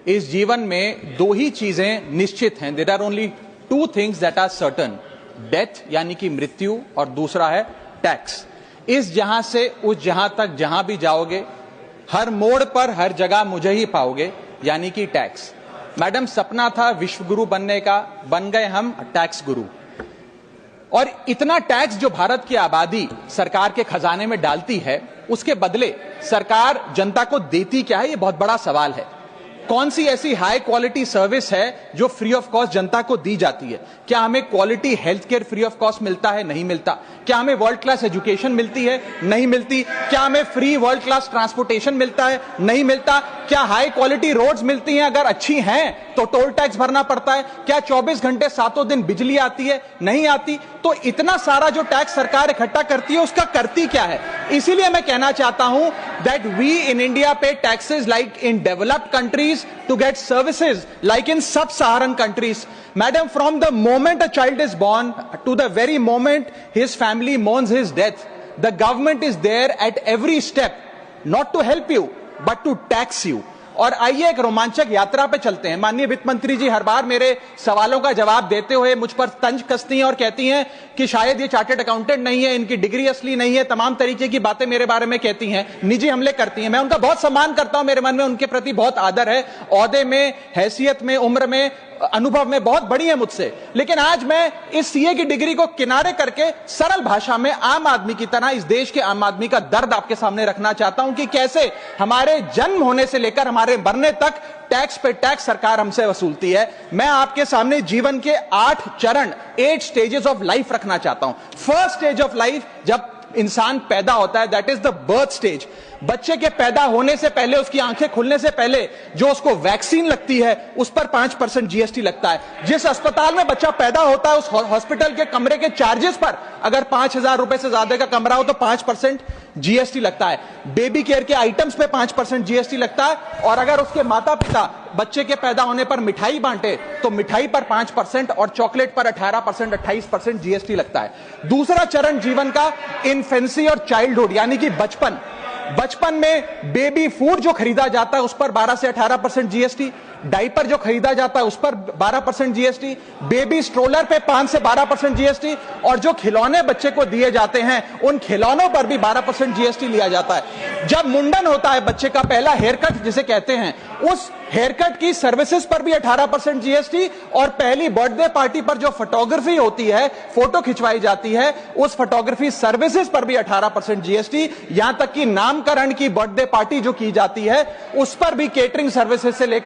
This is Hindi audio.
इस जीवन में दो ही चीजें निश्चित हैं। There are only two things that are certain, death यानी कि मृत्यु, और दूसरा है टैक्स। इस जहां से उस जहां तक जहां भी जाओगे, हर मोड़ पर हर जगह मुझे ही पाओगे, यानी कि टैक्स। मैडम, सपना था विश्व गुरु बनने का, बन गए हम टैक्स गुरु। और इतना टैक्स जो भारत की आबादी सरकार के खजाने में डालती है, उसके बदले सरकार जनता को देती क्या है, यह बहुत बड़ा सवाल है। कौन सी ऐसी हाई क्वालिटी सर्विस है जो फ्री ऑफ कॉस्ट जनता को दी जाती है? क्या हमें quality health care free of cost मिलता है? नहीं मिलता। क्या हमें वर्ल्ड क्लास एजुकेशन मिलती है? नहीं मिलती। क्या हमें फ्री वर्ल्ड क्लास ट्रांसपोर्टेशन मिलता है? नहीं मिलता। क्या हाई क्वालिटी रोड्स मिलती हैं? अगर अच्छी हैं तो टोल टैक्स भरना पड़ता है। क्या 24 घंटे 7 दिन बिजली आती है? नहीं आती। तो इतना सारा जो टैक्स सरकार इकट्ठा करती है, उसका करती क्या है? इसीलिए मैं कहना चाहता हूं that we in India pay taxes like in developed countries to get services like in sub Saharan countries. Madam, from the moment a child is born to the very moment his family mourns his death, the government is there at every step, not to help you, but to tax you. और आइए एक रोमांचक यात्रा पे चलते हैं। माननीय वित्त मंत्री जी हर बार मेरे सवालों का जवाब देते हुए मुझ पर तंज कसती हैं और कहती हैं कि शायद ये चार्टर्ड अकाउंटेंट नहीं है, इनकी डिग्री असली नहीं है, तमाम तरीके की बातें मेरे बारे में कहती हैं, निजी हमले करती हैं। मैं उनका बहुत सम्मान करता हूं, मेरे मन में उनके प्रति बहुत आदर है, ओहदे में, हैसियत में, उम्र में, अनुभव में बहुत बड़ी है मुझसे। लेकिन आज मैं इस सीए की डिग्री को किनारे करके सरल भाषा में आम आदमी की तरह इस देश के आम आदमी का दर्द आपके सामने रखना चाहता हूं कि कैसे हमारे जन्म होने से लेकर हमारे मरने तक टैक्स पे टैक्स सरकार हमसे वसूलती है। मैं आपके सामने जीवन के 8 चरण, 8 स्टेजेस ऑफ लाइफ रखना चाहता हूं। फर्स्ट स्टेज ऑफ लाइफ, जब इंसान पैदा होता है, that is the birth stage. बच्चे के पैदा होने से पहले, उसकी आंखें खुलने से पहले जो उसको वैक्सीन लगती है, उस पर 5% जीएसटी लगता है। जिस अस्पताल में बच्चा पैदा होता है, उस हॉस्पिटल के कमरे के चार्जेस पर अगर 5,000 रुपए से ज्यादा का कमरा हो तो 5% जीएसटी लगता है। बेबी केयर के आइटम्स पे 5% जीएसटी लगता है। और अगर उसके माता पिता बच्चे के पैदा होने पर मिठाई बांटे तो मिठाई पर 5% और चॉकलेट पर 18%, 28% जीएसटी लगता है। दूसरा चरण जीवन का इन्फेंसी और चाइल्डहुड, यानी कि बचपन। बचपन में बेबी फूड जो खरीदा जाता है उस पर 12 से 18% जीएसटी, डाइपर जो खरीदा जाता है उस पर 12% जीएसटी, बेबी स्ट्रोलर पे 5 से 12% जीएसटी, और जो खिलौने बच्चे को दिए जाते हैं उन खिलौनों पर भी 12% जीएसटी लिया जाता है। जब मुंडन होता है बच्चे का, पहला हेयर कट जिसे कहते हैं, उस हेयर कट की सर्विसेज पर भी 18% जीएसटी, और पहली बर्थडे पार्टी पर जो फोटोग्राफी होती है, फोटो खिंचवाई जाती है, उस फोटोग्राफी सर्विसेज पर भी 18% जीएसटी। यहां तक कि नामकरण की बर्थडे पार्टी जो की जाती है उस पर भी, केटरिंग सर्विसेज से लेकर